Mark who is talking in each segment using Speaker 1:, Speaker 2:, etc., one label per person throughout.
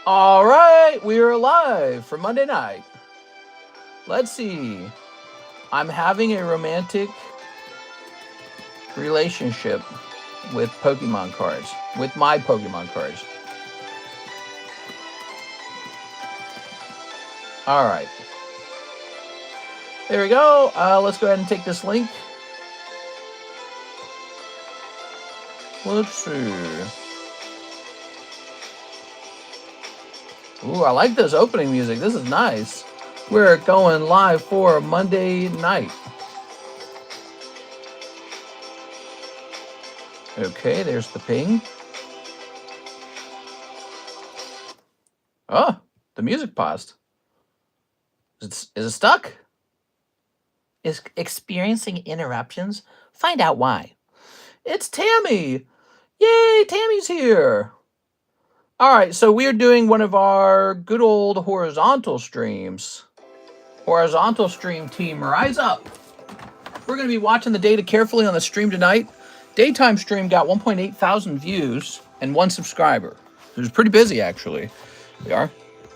Speaker 1: All right, we are live for Monday night. Let's see. I'm having a romantic relationship with Pokemon cards, with my Pokemon cards. All right. There we go. Let's go ahead and take this link. Let's see. Ooh, I like this opening music. This is nice. We're going live for Monday night. Okay, there's the ping. Oh, the music paused. Is it stuck? Is experiencing interruptions? Find out why. It's Tammy. Yay, Tammy's here. All right, so we're doing one of our good old horizontal streams. Horizontal stream team, rise up. We're going to be watching the data carefully on the stream tonight. Daytime stream got 1.8 thousand views and 1 subscriber. It was pretty busy, actually. We are.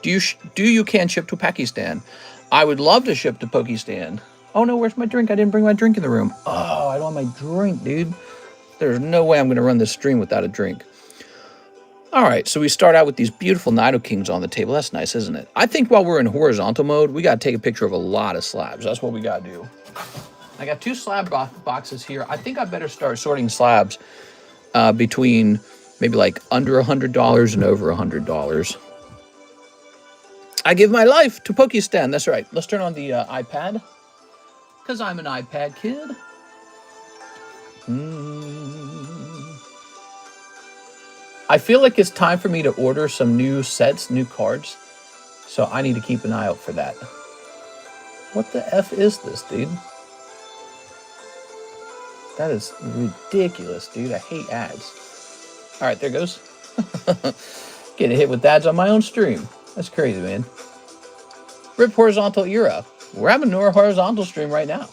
Speaker 1: Do you can ship to Pakistan? I would love to ship to Pakistan. Oh no, where's my drink? I didn't bring my drink in the room. Oh, I don't have my drink, dude. There's no way I'm going to run this stream without a drink. All right, so we start out with these beautiful Nidokings on the table. That's nice, isn't it? I think while we're in horizontal mode, we got to take a picture of a lot of slabs. That's what we got to do. I got 2 slab boxes here. I think I better start sorting slabs between maybe like under $100 and over $100. I give my life to Pakistan. That's right. Let's turn on the iPad, because I'm an iPad kid. I feel like it's time for me to order some new sets, new cards. So I need to keep an eye out for that. What the F is this, dude? That is ridiculous, dude. I hate ads. All right, there goes. Getting hit with ads on my own stream. That's crazy, man. Rip horizontal era. We're having a horizontal stream right now.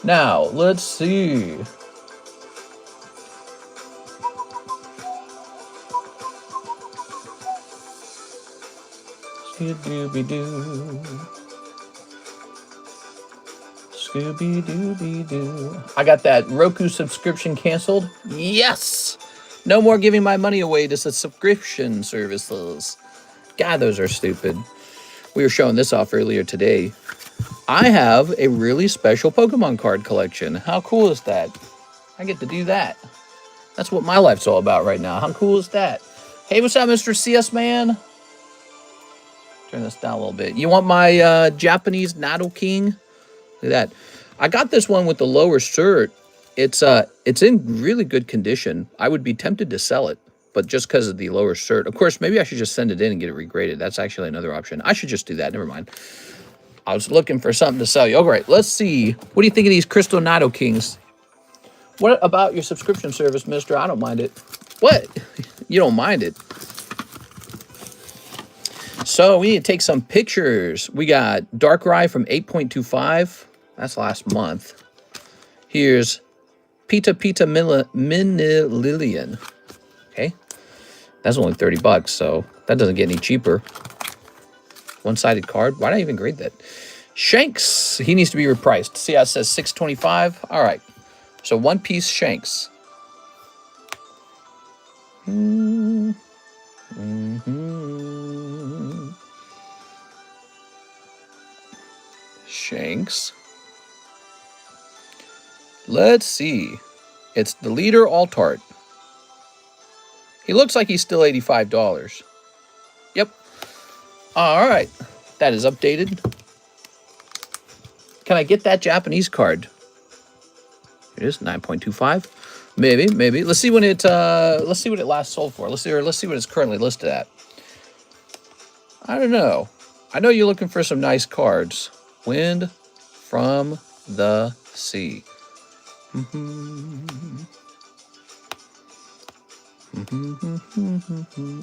Speaker 1: Now, let's see. Scooby-Doo. Scooby-Dooby-Doo. I got that Roku subscription canceled. Yes! No more giving my money away to subscription services. God, those are stupid. We were showing this off earlier today. I have a really special Pokemon card collection. How cool is that? I get to do that. That's what my life's all about right now. How cool is that? Hey, what's up, Mr. CS Man? Turn this down a little bit. You want my Japanese Nidoking? Look at that. I got this one with the lower cert. It's in really good condition. I would be tempted to sell it, but just because of the lower cert. Of course, maybe I should just send it in and get it regraded. That's actually another option. I should just do that. Never mind. I was looking for something to sell you. All right, let's see. What do you think of these Crystal Nidokings? What about your subscription service, mister? I don't mind it. What? You don't mind it? So we need to take some pictures. We got Darkrai from 8.25. That's last month. Here's Pita Minilillion. Okay. That's only $30, so that doesn't get any cheaper. One-sided card. Why did I even grade that? Shanks. He needs to be repriced. See how it says $6.25? All right. So one-piece Shanks. Shanks. Let's see. It's the leader Altart. He looks like he's still $85. Yep. All right. That is updated. Can I get that Japanese card? It is 9.25. Maybe. Let's see when it last sold for. Let's see what it's currently listed at. I don't know. I know you're looking for some nice cards. Wind from the Sea.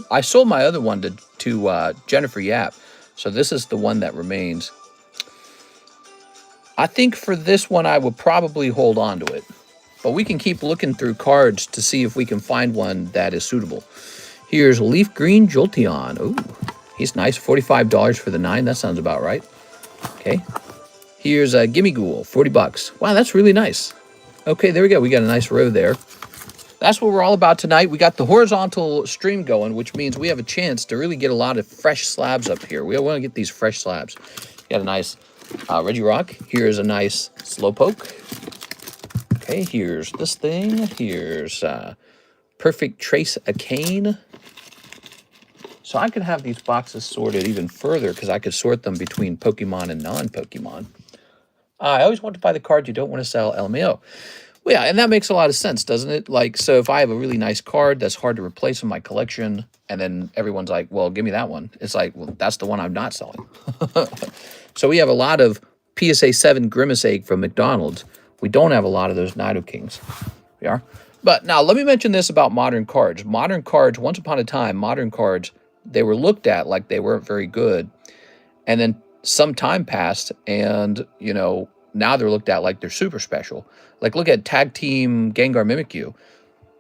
Speaker 1: I sold my other one to Jennifer Yap, so this is the one that remains. I think for this one I would probably hold on to it, but we can keep looking through cards to see if we can find one that is suitable. Here's Leaf Green Jolteon. Ooh, he's nice. $45 for the 9. That sounds about right. Okay. Here's a Gimme Ghoul, 40 bucks. Wow, that's really nice. Okay, there we go. We got a nice row there. That's what we're all about tonight. We got the horizontal stream going, which means we have a chance to really get a lot of fresh slabs up here. We want to get these fresh slabs. Got a nice Regirock. Here's a nice Slowpoke. Okay, here's this thing. Here's Perfect Trace Arcane. So I could have these boxes sorted even further because I could sort them between Pokemon and non-Pokemon. I always want to buy the cards you don't want to sell, LMAO. Well, yeah, and that makes a lot of sense, doesn't it? Like, so if I have a really nice card that's hard to replace in my collection, and then everyone's like, well, give me that one. It's like, well, that's the one I'm not selling. So we have a lot of PSA 7 Grimace Egg from McDonald's. We don't have a lot of those Nidokings. We are. But now, let me mention this about modern cards. Modern cards, once upon a time, modern cards, they were looked at like they weren't very good. And then some time passed, and, you know, now they're looked at like they're super special. Like, look at Tag Team Gengar Mimikyu.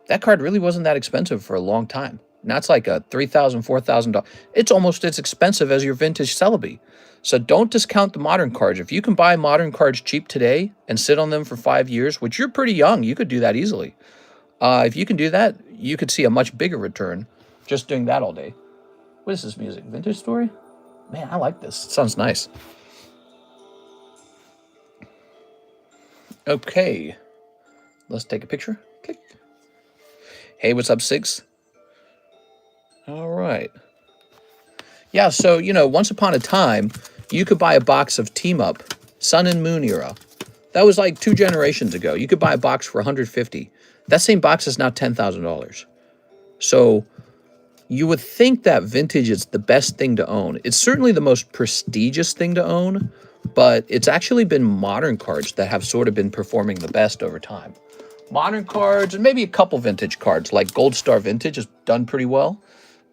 Speaker 1: That card really wasn't that expensive for a long time. Now it's like a $3,000, $4,000. It's almost as expensive as your vintage Celebi. So don't discount the modern cards. If you can buy modern cards cheap today and sit on them for 5 years, which you're pretty young, you could do that easily. If you can do that, you could see a much bigger return just doing that all day. What is this music? Vintage Story? Man, I like this. It sounds nice. Okay, let's take a picture. Click. Hey, what's up, Six? All right. Yeah, so, you know, once upon a time, you could buy a box of Team Up, Sun and Moon era. That was like 2 generations ago. You could buy a box for $150. That same box is now $10,000. So you would think that vintage is the best thing to own. It's certainly the most prestigious thing to own, but it's actually been modern cards that have sort of been performing the best over time. Modern cards, and maybe a couple vintage cards, like Gold Star Vintage has done pretty well.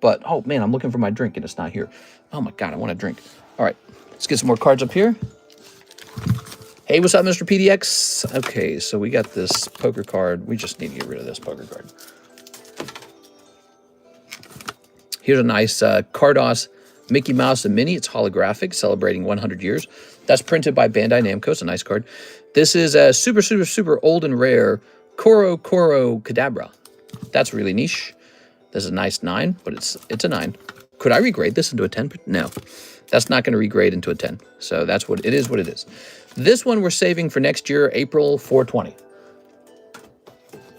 Speaker 1: But, oh man, I'm looking for my drink and it's not here. Oh my God, I want a drink. All right, let's get some more cards up here. Hey, what's up, Mr. PDX? Okay, so we got this poker card. We just need to get rid of this poker card. Here's a nice Carddass Mickey Mouse and Minnie. It's holographic, celebrating 100 years. That's printed by Bandai Namco. It's a nice card. This is a super, super, super old and rare Koro Kadabra. That's really niche. This is a nice 9, but it's a 9. Could I regrade this into a 10? No, that's not going to regrade into a 10. So that's what it is. What it is. This one we're saving for next year, April 420.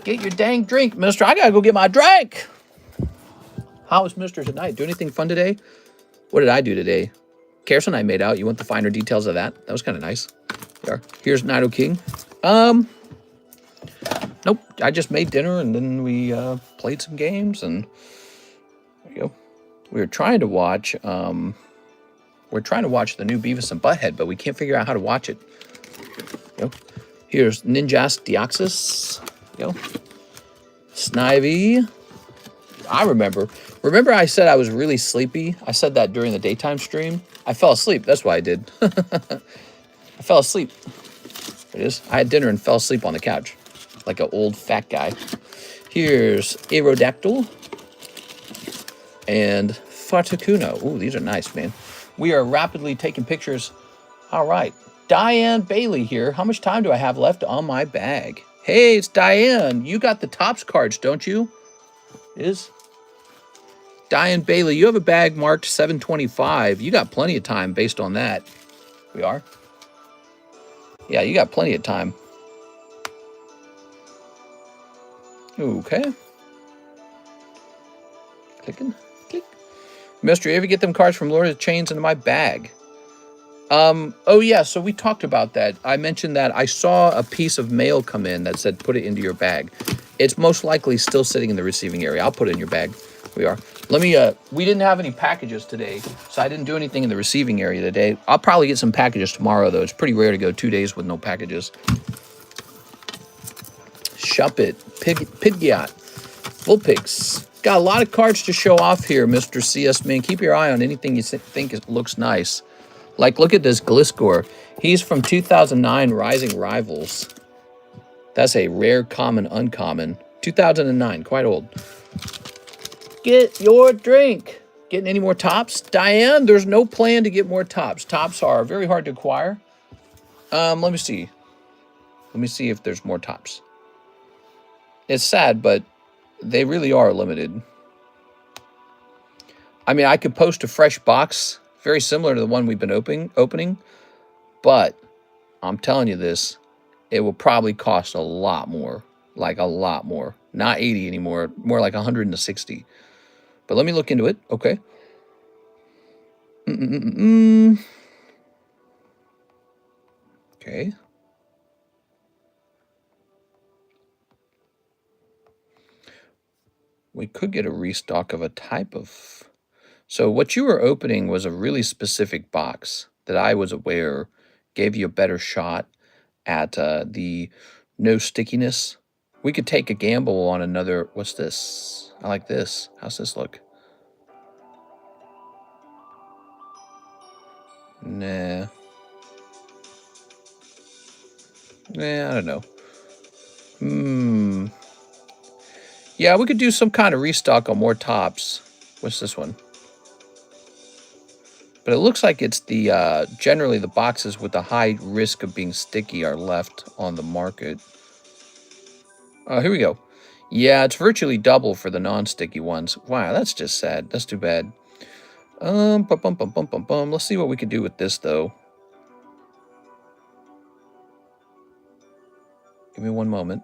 Speaker 1: Get your dang drink, mister. I got to go get my drink. How was Mister tonight? Do anything fun today? What did I do today? Karis and I made out. You want the finer details of that? That was kind of nice. There. Here's Nidoking. Nope. I just made dinner and then we played some games and there you go. We were trying to watch the new Beavis and Butthead, but we can't figure out how to watch it. There you go. Here's Ninjas Deoxys. There you go. Snivy. I remember I said I was really sleepy. I said that during the daytime stream. I fell asleep. That's why I did. I fell asleep. There it is. I had dinner and fell asleep on the couch like an old fat guy. Here's Aerodactyl and Fatakuno. Ooh, these are nice, man. We are rapidly taking pictures. All right. Diane Bailey here. How much time do I have left on my bag? Hey, it's Diane. You got the Topps cards, don't you? It is. Diane Bailey, you have a bag marked 725. You got plenty of time based on that. We are. Yeah, you got plenty of time. Okay. Clicking. Click. Mister, you ever get them cards from Lord of the Chains into my bag? Oh yeah, so we talked about that. I mentioned that I saw a piece of mail come in that said put it into your bag. It's most likely still sitting in the receiving area. I'll put it in your bag. We are. Let me, we didn't have any packages today, so I didn't do anything in the receiving area today. I'll probably get some packages tomorrow, though. It's pretty rare to go 2 days with no packages. Shop it. Pidgeot. Vulpix. Got a lot of cards to show off here, Mr. CS Man. Keep your eye on anything you think looks nice. Like, look at this Gliscor. He's from 2009 Rising Rivals. That's a rare, common, uncommon. 2009, quite old. Get your drink. Getting any more tops? Diane, there's no plan to get more tops. Tops are very hard to acquire. Let me see. Let me see if there's more tops. It's sad, but they really are limited. I mean, I could post a fresh box, very similar to the one we've been opening, but I'm telling you this, it will probably cost a lot more, like a lot more. Not 80 anymore, more like 160. But let me look into it, okay? Okay. We could get a restock of a type of... So what you were opening was a really specific box that I was aware gave you a better shot at the no stickiness. We could take a gamble on another... What's this? I like this. How's this look? Nah. Nah, I don't know. Yeah, we could do some kind of restock on more tops. What's this one? But it looks like it's the generally the boxes with the high risk of being sticky are left on the market. Oh, here we go. Yeah, it's virtually double for the non-sticky ones. Wow, that's just sad. That's too bad. Let's see what we can do with this though. Give me one moment.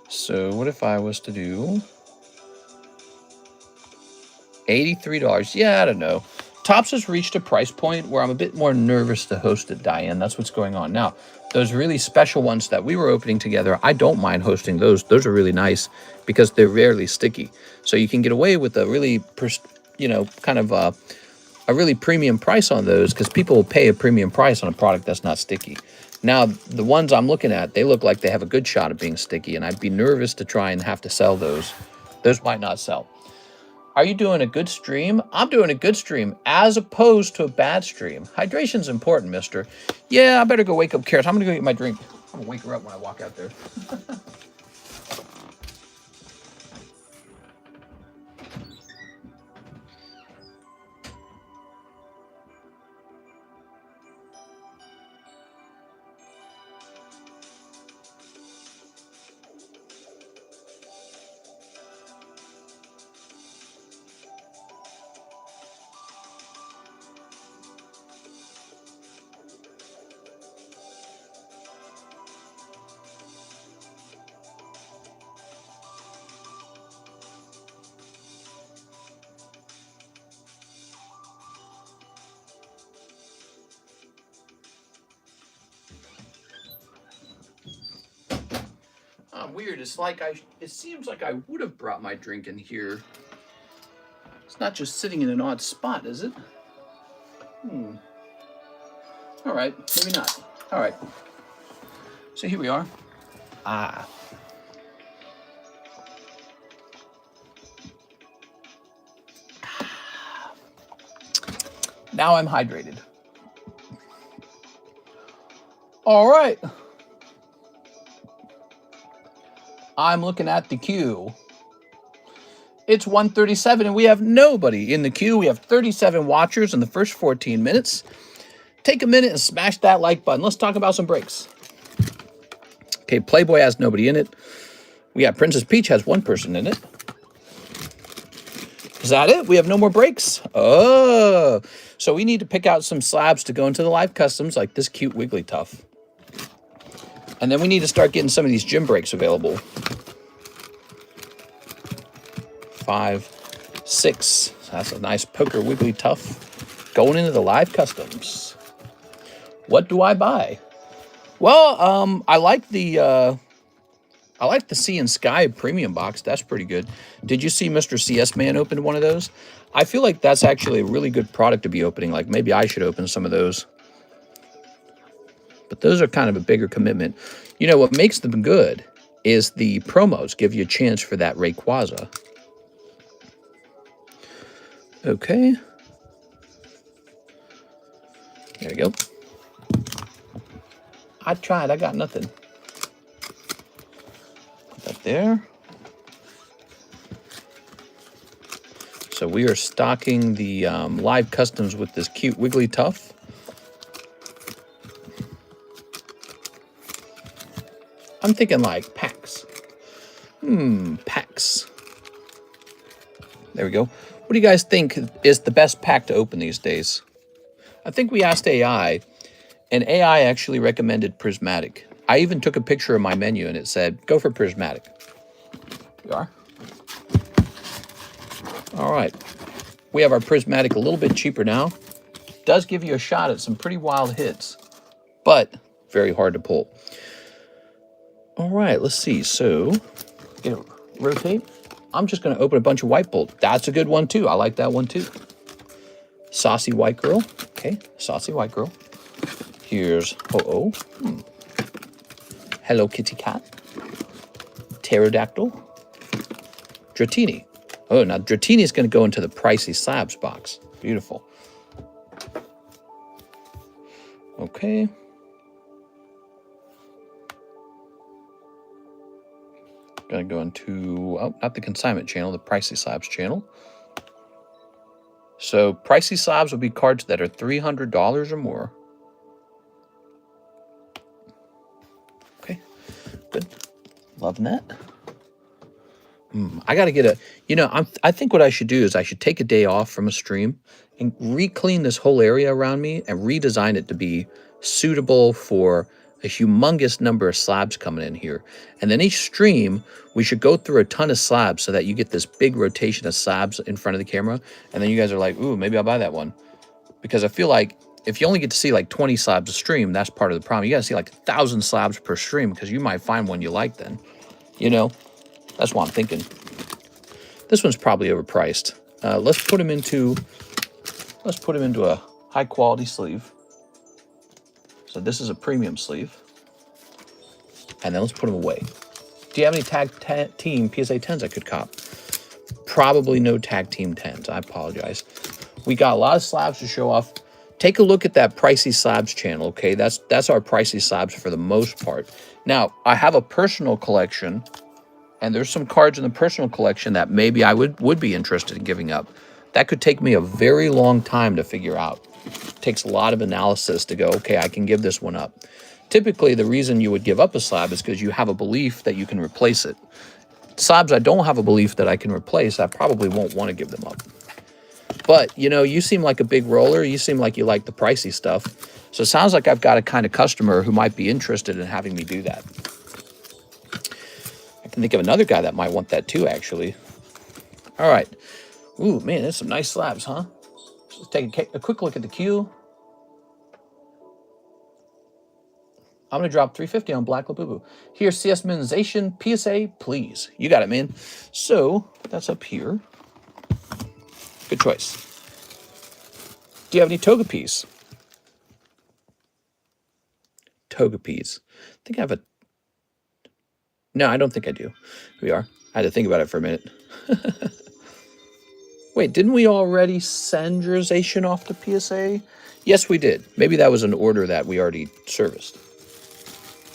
Speaker 1: So what if I was to do $83? Yeah, I don't know. Tops has reached a price point where I'm a bit more nervous to host it, Diane. That's what's going on. Now, those really special ones that we were opening together, I don't mind hosting those. Those are really nice because they're rarely sticky. So you can get away with a really, kind of a really premium price on those because people will pay a premium price on a product that's not sticky. Now, the ones I'm looking at, they look like they have a good shot of being sticky, and I'd be nervous to try and have to sell those. Those might not sell. Are you doing a good stream? I'm doing a good stream as opposed to a bad stream. Hydration's important, mister. Yeah, I better go wake up Carrot. I'm going to go get my drink. I'm going to wake her up when I walk out there. Weird. It's like it seems like I would have brought my drink in here. It's not just sitting in an odd spot, is it? All right, maybe not. All right. So here we are. Now I'm hydrated. All right. I'm looking at the queue. It's 1:37 and we have nobody in the queue. We have 37 watchers in the first 14 minutes. Take a minute and smash that like button. Let's talk about some breaks. Okay, Playboy has nobody in it. We got Princess Peach has one person in it. Is that it? We have no more breaks? Oh, so we need to pick out some slabs to go into the live customs like this cute Wigglytuff. And then we need to start getting some of these gym breaks available. 5, 6. So that's a nice poker Wigglytuff going into the live customs. What do I buy? Well, I like the Sea and Sky premium box. That's pretty good. Did you see Mr. CS Man open one of those? I feel like that's actually a really good product to be opening. Like maybe I should open some of those. But those are kind of a bigger commitment. You know, what makes them good is the promos give you a chance for that Rayquaza. Okay. There we go. I tried. I got nothing. Put that there. So we are stocking the live customs with this cute Wiggly Tuff. I'm thinking like packs. Packs. There we go. What do you guys think is the best pack to open these days? I think we asked AI, and AI actually recommended prismatic. I even took a picture of my menu, and it said, go for prismatic. Here we are. All right. We have our prismatic a little bit cheaper now. Does give you a shot at some pretty wild hits, but very hard to pull. All right, let's see. So, rotate. I'm just going to open a bunch of white bolt. That's a good one, too. I like that one, too. Saucy white girl. Okay, saucy white girl. Here's Ho-Oh. Hello Kitty Cat. Pterodactyl. Dratini. Oh, now Dratini is going to go into the pricey slabs box. Beautiful. Okay. Going to go into, oh, not the consignment channel, the pricey slabs channel. So pricey slabs will be cards that are $300 or more. Okay, good. Loving that. I got to get a, you know, I think what I should do is I should take a day off from a stream and re-clean this whole area around me and redesign it to be suitable for a humongous number of slabs coming in here. And then each stream, we should go through a ton of slabs so that you get this big rotation of slabs in front of the camera. And then you guys are like, ooh, maybe I'll buy that one. Because I feel like if you only get to see like 20 slabs a stream, that's part of the problem. You got to see like 1,000 slabs per stream because you might find one you like then. You know, that's what I'm thinking. This one's probably overpriced. Let's put him into a high quality sleeve. So this is a premium sleeve. And then let's put them away. Do you have any tag team PSA 10s I could cop? Probably no tag team 10s. I apologize. We got a lot of slabs to show off. Take a look at that pricey slabs channel, okay? That's our pricey slabs for the most part. Now, I have a personal collection, and there's some cards in the personal collection that maybe I would be interested in giving up. That could take me a very long time to figure out. Takes a lot of analysis to go, okay, I can give this one up. Typically, the reason you would give up a slab is because you have a belief that you can replace it. Slabs I don't have a belief that I can replace, I probably won't want to give them up. But, you know, you seem like a big roller. You seem like you like the pricey stuff. So it sounds like I've got a kind of customer who might be interested in having me do that. I can think of another guy that might want that too, actually. All right. Ooh, man, there's some nice slabs, huh? Let's take a quick look at the queue. I'm going to drop $350 on Black Labubu. Here's CS Minimization PSA, please. You got it, man. So that's up here. Good choice. Do you have any Togepi's? Togepi's. I think I have a... No, I don't think I do. Here we are. I had to think about it for a minute. Wait, didn't we already send Jurization off to PSA? Yes, we did. Maybe that was an order that we already serviced.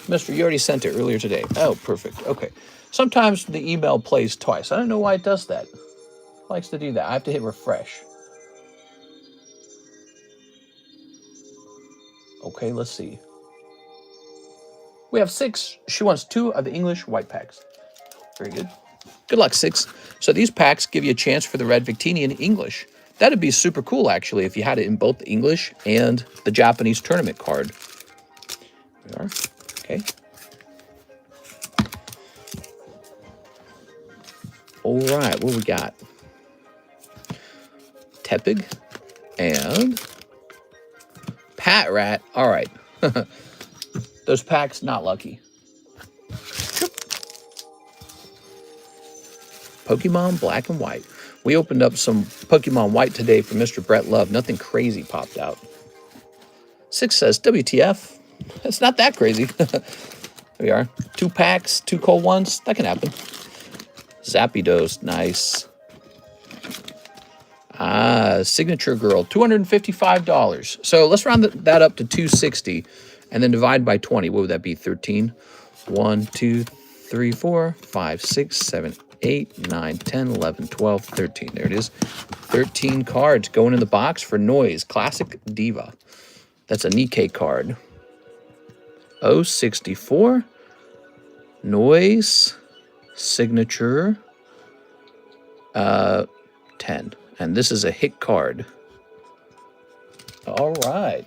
Speaker 1: Mister, you already sent it earlier today. Oh, perfect. Okay. Sometimes the email plays twice. I don't know why it does that. It likes to do that. I have to hit refresh. Okay, let's see. We have 6. She wants 2 of the English white packs. Very good. Good luck, 6. So these packs give you a chance for the Red Victini in English. That'd be super cool, actually, if you had it in both the English and the Japanese tournament card. There we are. Okay. All right, what we got? Tepig and Pat Rat. All right. Those packs, not lucky. Pokemon Black and White. We opened up some Pokemon White today for Mr. Brett Love. Nothing crazy popped out. 6 says, WTF. It's not that crazy. There we are. 2 packs, 2 cold ones. That can happen. Zapdos, nice. Signature Girl, $255. So let's round that up to $260. and then divide by 20. What would that be? 13. 1, 2, 3, 4, 5, 6, 7, 8, 9, 10, 11, 12, 13. There it is. 13 cards going in the box for Noise. Classic Diva. That's a Nikke card. 064. Noise. Signature. 10. And this is a hit card. All right.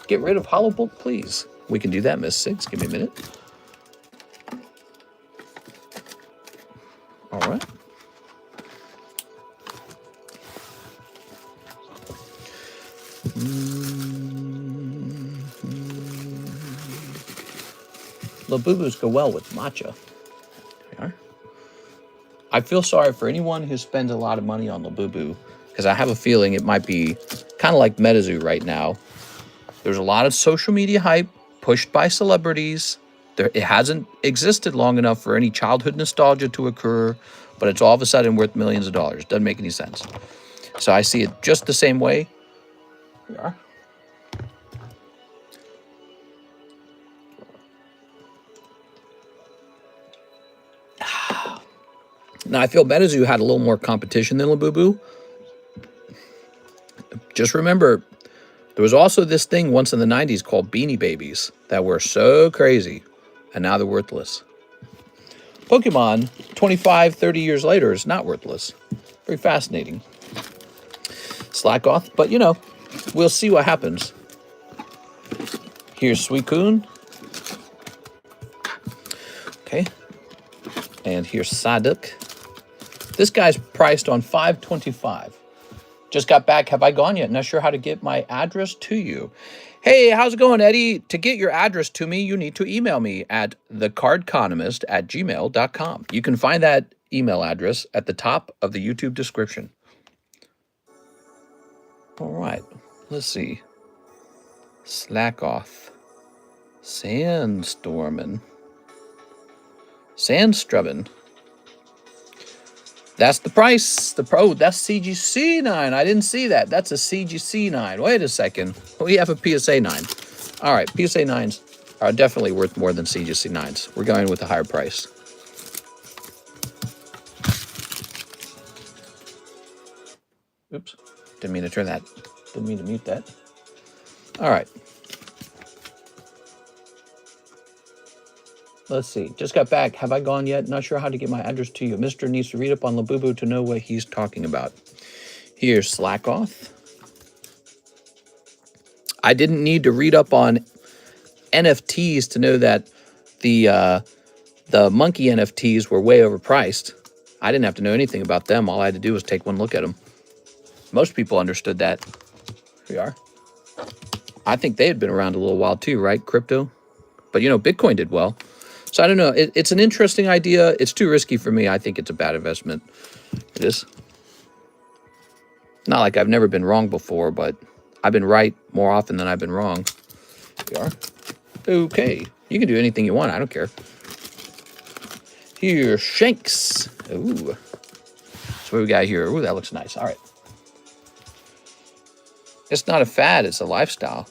Speaker 1: Get rid of Hollow Bolt, please. We can do that, Miss Six. Give me a minute. All right. Labubus go well with matcha. There we are. I feel sorry for anyone who spends a lot of money on Labubu, because I have a feeling it might be kind of like Metazoo right now. There's a lot of social media hype pushed by celebrities. It hasn't existed long enough for any childhood nostalgia to occur, but it's all of a sudden worth millions of dollars. Doesn't make any sense. So I see it just the same way. Here we are. Now, I feel Metazoo had a little more competition than Labubu. Just remember, there was also this thing once in the 90s called Beanie Babies that were so crazy, and now they're worthless. Pokemon, 25, 30 years later, is not worthless. Very fascinating. Slack off, but you know, we'll see what happens. Here's Suicune. Okay. And here's Psyduck. This guy's priced on $5.25. Just got back. Have I gone yet? Not sure how to get my address to you. Hey, how's it going, Eddie? To get your address to me, you need to email me at TheCardconomist@gmail.com. You can find that email address at the top of the YouTube description. All right. Let's see. Slack off. Sandstorming. Sandstrubbin. That's the price. That's CGC 9. I didn't see that. That's a CGC 9. Wait a second. We have a PSA 9. All right, PSA 9s are definitely worth more than CGC 9s. We're going with a higher price. Oops. Didn't mean to turn that. Didn't mean to mute that. All right. Let's see. Just got back. Have I gone yet? Not sure how to get my address to you. Mr. needs to read up on Labubu to know what he's talking about. Here's Slackoff. I didn't need to read up on NFTs to know that the monkey NFTs were way overpriced. I didn't have to know anything about them. All I had to do was take one look at them. Most people understood that. Here we are. I think they had been around a little while too, right? Crypto. But, you know, Bitcoin did well. So I don't know. It's an interesting idea. It's too risky for me. I think it's a bad investment. It is. Not like I've never been wrong before, but I've been right more often than I've been wrong. Here we are. Okay. You can do anything you want. I don't care. Here, Shanks. Ooh. So what we got here? Ooh, that looks nice. All right. It's not a fad. It's a lifestyle.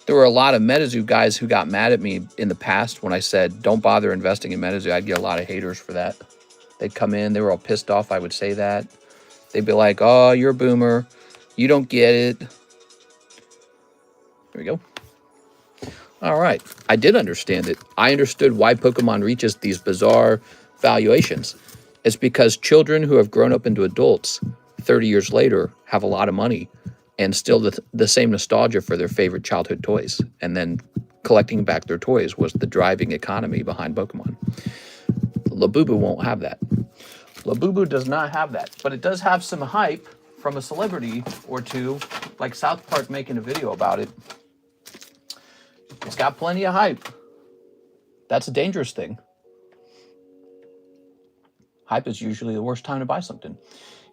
Speaker 1: There were a lot of Metazoo guys who got mad at me in the past when I said, don't bother investing in Metazoo. I'd get a lot of haters for that. They'd come in. They were all pissed off I would say that. They'd be like, oh, you're a boomer. You don't get it. There we go. All right. I did understand it. I understood why Pokemon reaches these bizarre valuations. It's because children who have grown up into adults 30 years later have a lot of money and still the same nostalgia for their favorite childhood toys. And then collecting back their toys was the driving economy behind Pokemon. Labubu won't have that. Labubu does not have that, but it does have some hype from a celebrity or two, like South Park making a video about it. It's got plenty of hype. That's a dangerous thing. Hype is usually the worst time to buy something.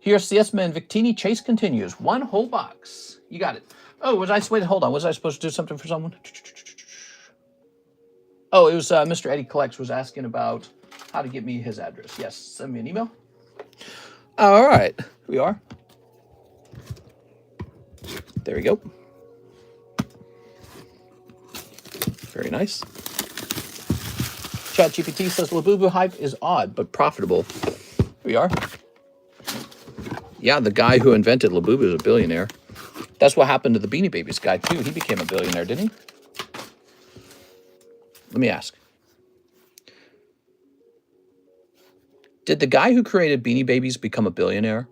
Speaker 1: Here's CS-Man Victini. Chase continues. One whole box. You got it. Oh, wait, hold on. Was I supposed to do something for someone? Oh, it was Mr. Eddie Collects was asking about how to get me his address. Yes, send me an email. All right. Here we are. There we go. Very nice. ChatGPT says Labubu hype is odd but profitable. Here we are. Yeah, the guy who invented Labubu is a billionaire. That's what happened to the Beanie Babies guy too. He became a billionaire, didn't he? Let me ask. Did the guy who created Beanie Babies become a billionaire?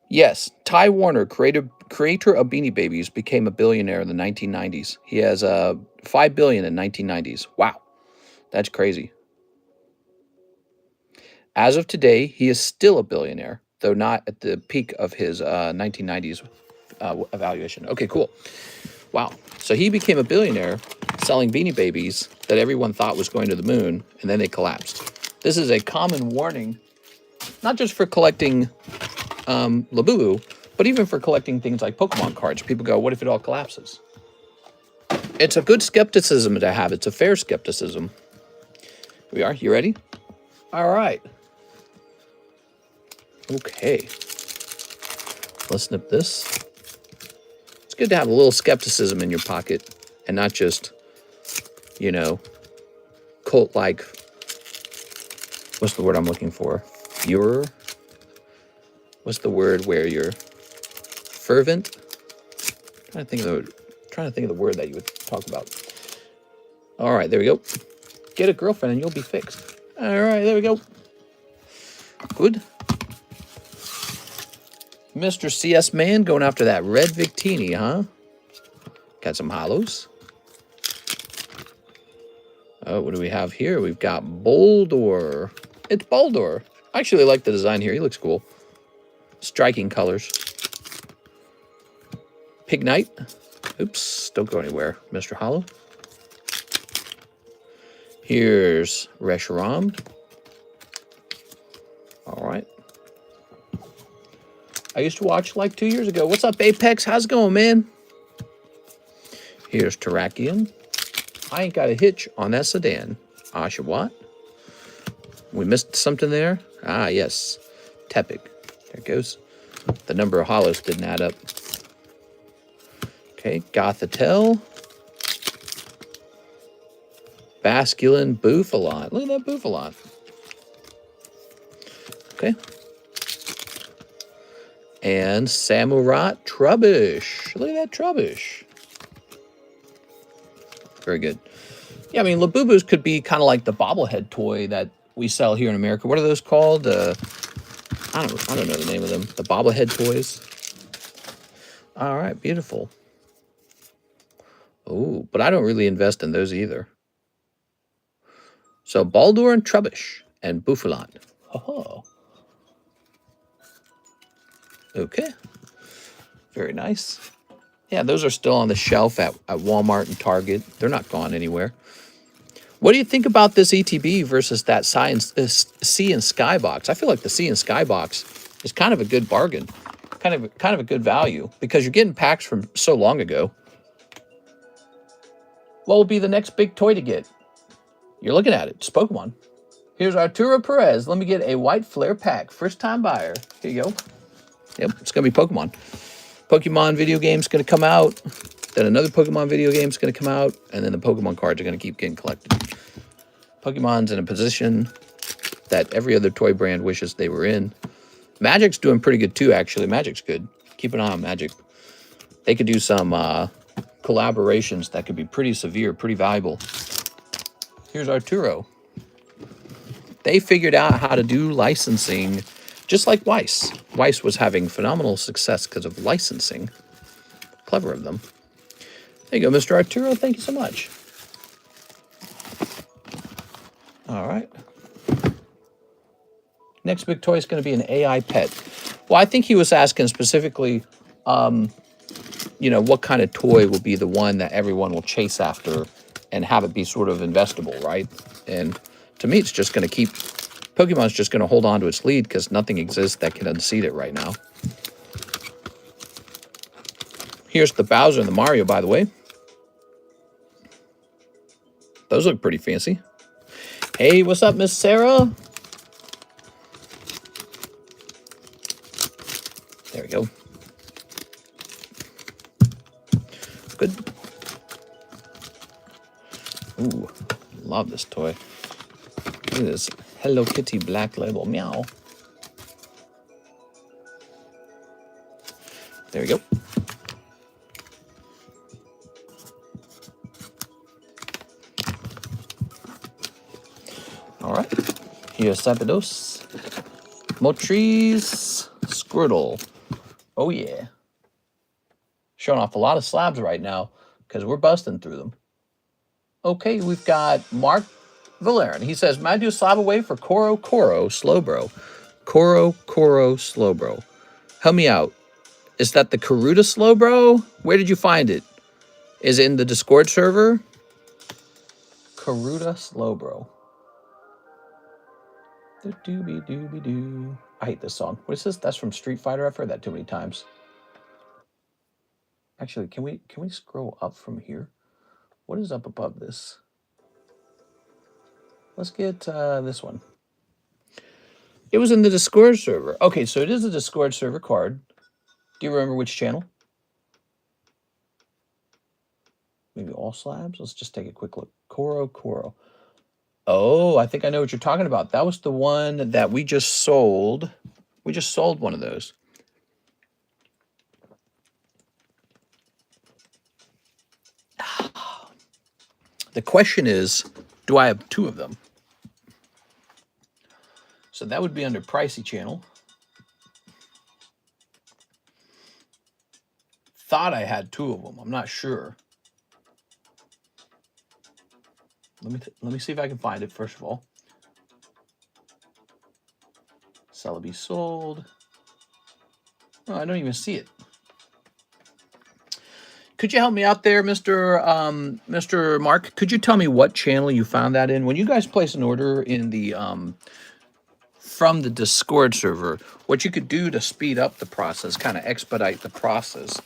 Speaker 1: Yes, Ty Warner, creator of Beanie Babies, became a billionaire in the 1990s. He has $5 billion in 1990s. Wow, that's crazy. As of today, he is still a billionaire, though not at the peak of his 1990s evaluation. Okay, cool. Wow. So he became a billionaire selling Beanie Babies that everyone thought was going to the moon, and then they collapsed. This is a common warning, not just for collecting Labubu, but even for collecting things like Pokemon cards. People go, what if it all collapses? It's a good skepticism to have. It's a fair skepticism. Here we are. You ready? All right. Okay. Let's snip this. It's good to have a little skepticism in your pocket and not just, you know, cult-like, what's the word I'm looking for? What's the word where you're fervent? I'm trying to think of the word that you would talk about. All right, there we go. Get a girlfriend and you'll be fixed. All right, there we go. Good. Mr. CS Man going after that red Victini, huh? Got some hollows. Oh, what do we have here? We've got Boldor. It's Boldor. I actually like the design here. He looks cool. Striking colors. Pignite. Oops, don't go anywhere, Mr. Hollow. Here's Reshiram. All right. I used to watch like 2 years ago. What's up, Apex? How's it going, man? Here's Terrakion. I ain't got a hitch on that sedan. Oshawott. We missed something there. Ah, yes. Tepic. There it goes. The number of hollows didn't add up. Okay, Gothitelle. Basculin Bouffalon. Look at that Bouffalon. Okay. And Samurott Trubbish. Look at that Trubbish. Very good. Yeah, I mean, Labubus could be kind of like the bobblehead toy that we sell here in America. What are those called? I don't know the name of them. The bobblehead toys. All right, beautiful. Oh, but I don't really invest in those either. So Baldur and Trubbish and Bouffalon. Oh. Okay. Very nice. Yeah, those are still on the shelf at Walmart and Target. They're not gone anywhere. What do you think about this ETB versus that Sea and Sky box? I feel like the Sea and Sky box is kind of a good bargain, kind of a good value because you're getting packs from so long ago. What will be the next big toy to get? You're looking at it. It's Pokemon. Here's Arturo Perez. Let me get a white flare pack. First time buyer. Here you go. Yep, it's going to be Pokemon. Pokemon video game's going to come out. Then another Pokemon video game's going to come out. And then the Pokemon cards are going to keep getting collected. Pokemon's in a position that every other toy brand wishes they were in. Magic's doing pretty good too, actually. Magic's good. Keep an eye on Magic. They could do some collaborations that could be pretty severe, pretty valuable. Here's Arturo. They figured out how to do licensing just like Weiss. Weiss was having phenomenal success because of licensing. Clever of them. There you go, Mr. Arturo. Thank you so much. All right. Next big toy is going to be an AI pet. Well, I think he was asking specifically, you know, what kind of toy will be the one that everyone will chase after and have it be sort of investable, right? And to me, it's just going to keep... Pokemon's just going to hold on to its lead because nothing exists that can unseat it right now. Here's the Bowser and the Mario, by the way. Those look pretty fancy. Hey, what's up, Miss Sarah? we go. Good. Ooh, love this toy. Look at this Hello Kitty Black Label. Meow. There we go. All right. Here's Sapidos. Motrice Squirtle. Oh, yeah. Showing off a lot of slabs right now because we're busting through them. Okay, we've got Mark Valerian. He says, "May I do a slab away for Koro Slowbro? Koro Slowbro. Help me out. Is that the Karuta Slowbro? Where did you find it? Is it in the Discord server? Karuta Slowbro. Doo-doo-be-doo-be-doo. I hate this song. What is this? That's from Street Fighter. I've heard that too many times. Actually, can we scroll up from here? What is up above this? Let's get this one. It was in the Discord server. Okay, so it is a Discord server card. Do you remember which channel? Maybe all slabs? Let's just take a quick look. Koro. Oh, I think I know what you're talking about. That was the one that we just sold. We just sold one of those. The question is, do I have two of them? So that would be under pricey channel. Thought I had two of them. I'm not sure. Let me see if I can find it first of all. Sell be sold. Oh, I don't even see it. Could you help me out there, Mr. Mark? Could you tell me what channel you found that in? When you guys place an order in the from the Discord server, what you could do to speed up the process, kind of expedite the process,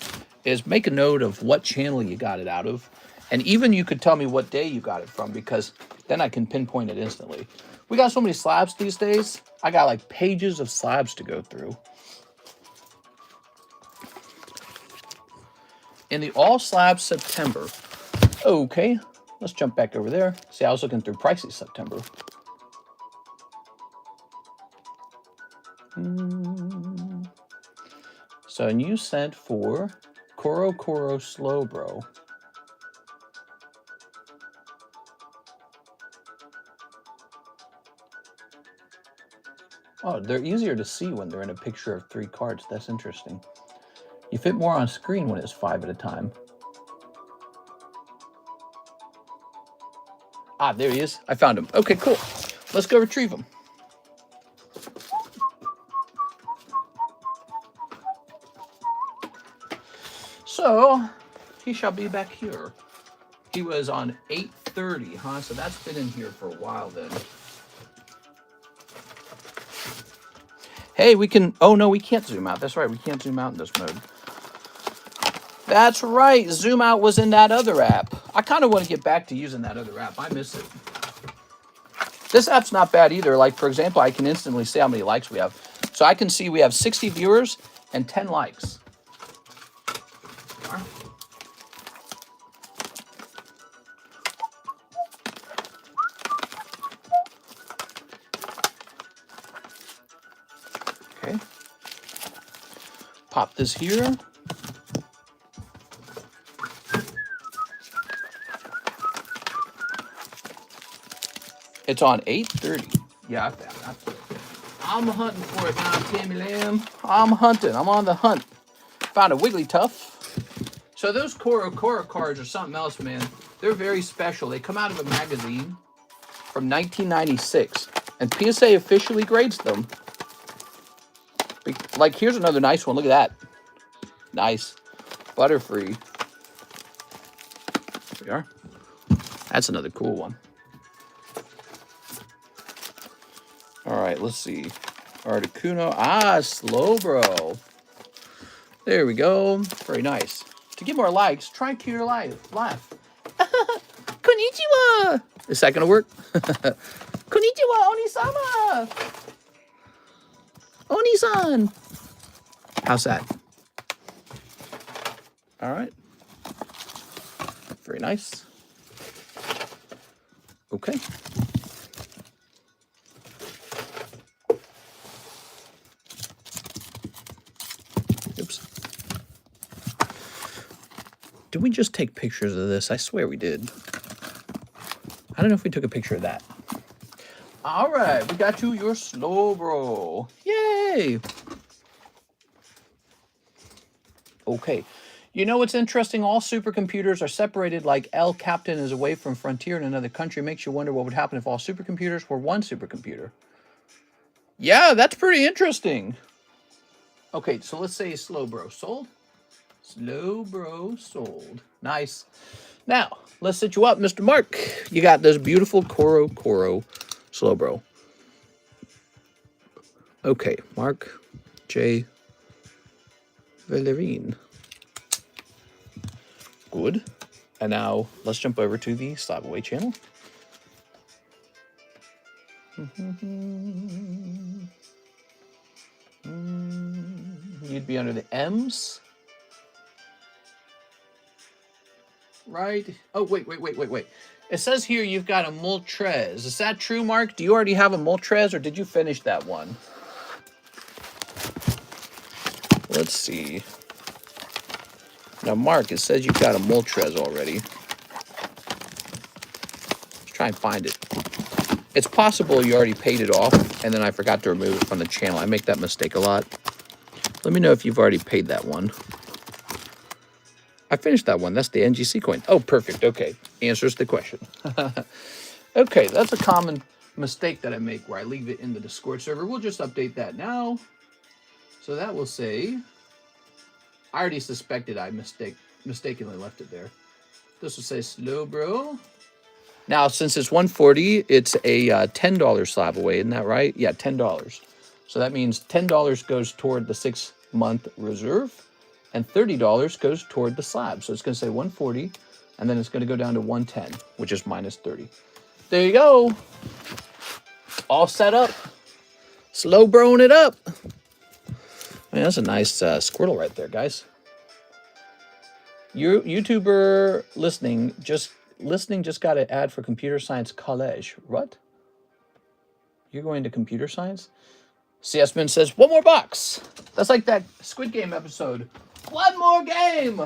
Speaker 1: is make a note of what channel you got it out of. And even you could tell me what day you got it from, because then I can pinpoint it instantly. We got so many slabs these days. I got like pages of slabs to go through. In the all slabs September. Okay, let's jump back over there. See, I was looking through pricey September. So, and you sent for Koro Slowbro. Oh, they're easier to see when they're in a picture of 3 cards. That's interesting. You fit more on screen when it's 5 at a time. Ah, there he is. I found him. Okay, cool. Let's go retrieve him. So, he shall be back here. He was on 8:30, huh? So that's been in here for a while then. Hey, we can... Oh, no, we can't zoom out. That's right. We can't zoom out in this mode. That's right. Zoom out was in that other app. I kind of want to get back to using that other app. I miss it. This app's not bad either. Like, for example, I can instantly see how many likes we have. So I can see we have 60 viewers and 10 likes. Okay. Pop this here. It's on 8:30. Yeah, I found it. I'm hunting for it now, Tammy Lamb. I'm hunting. I'm on the hunt. Found a Wigglytuff. So those Koro cards are something else, man. They're very special. They come out of a magazine from 1996. And PSA officially grades them. Like, here's another nice one. Look at that. Nice. Butterfree. There we are. That's another cool one. All right, let's see. Articuno. Ah, Slowbro. There we go. Very nice. To get more likes, try Cure Laugh. Konnichiwa. Is that going to work? Konnichiwa, Onisama. Oni-san. How's that? All right. Very nice. Okay. Oops. Did we just take pictures of this? I swear we did. I don't know if we took a picture of that. All right, we got you your slow bro. Yay! Okay. You know what's interesting? All supercomputers are separated like El Captain is away from Frontier in another country. Makes you wonder what would happen if all supercomputers were one supercomputer. Yeah, that's pretty interesting. Okay, so let's say slow bro sold. Slow bro sold. Nice. Now, let's set you up, Mr. Mark. You got this beautiful Koro slow bro. Okay, Mark J. Valerine. Good. And now let's jump over to the Slab Away channel. You'd be under the M's. Right? Oh, wait. It says here you've got a Moltres. Is that true, Mark? Do you already have a Moltres, or did you finish that one? Let's see. Now, Mark, it says you've got a Moltres already. Let's try and find it. It's possible you already paid it off, and then I forgot to remove it from the channel. I make that mistake a lot. Let me know if you've already paid that one. I finished that one. That's the NGC coin. Oh, perfect. Okay. Answers the question. Okay, that's a common mistake that I make where I leave it in the Discord server. We'll just update that now. So that will say... I already suspected I mistakenly left it there. This will say slow bro. Now, since it's 140, it's a $10 slab away. Isn't that right? Yeah, $10. So that means $10 goes toward the 6-month reserve, and $30 goes toward the slab. So it's going to say 140, and then it's going to go down to 110, which is minus 30. There you go. All set up. Slow broing it up. Man, that's a nice squirtle right there, guys. Your YouTuber listening just got an ad for computer science college. What? You're going to computer science? CSman says, one more box. That's like that Squid Game episode. One more game.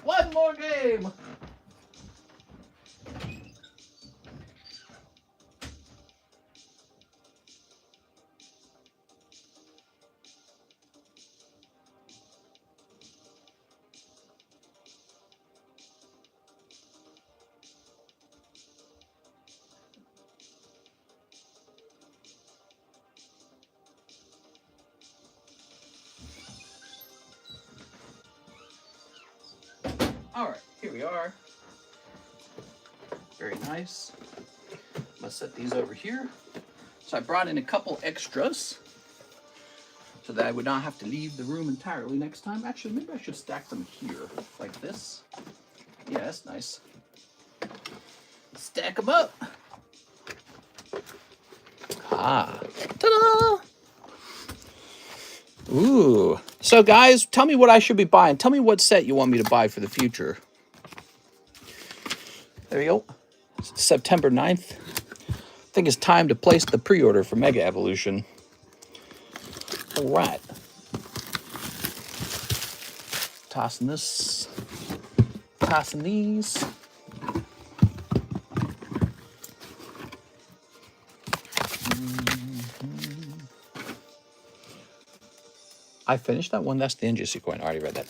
Speaker 1: One more game. All right, here we are. Very nice. Let's set these over here. So I brought in a couple extras so that I would not have to leave the room entirely next time. Actually, maybe I should stack them here like this. Yeah, that's nice. Stack them up. Ah, ta-da! Ooh. So guys, tell me what I should be buying. Tell me what set you want me to buy for the future. There you go. September 9th. I think it's time to place the pre-order for Mega Evolution. All right. Tossing this. Tossing these. I finished that one. That's the NGC coin. I already read that.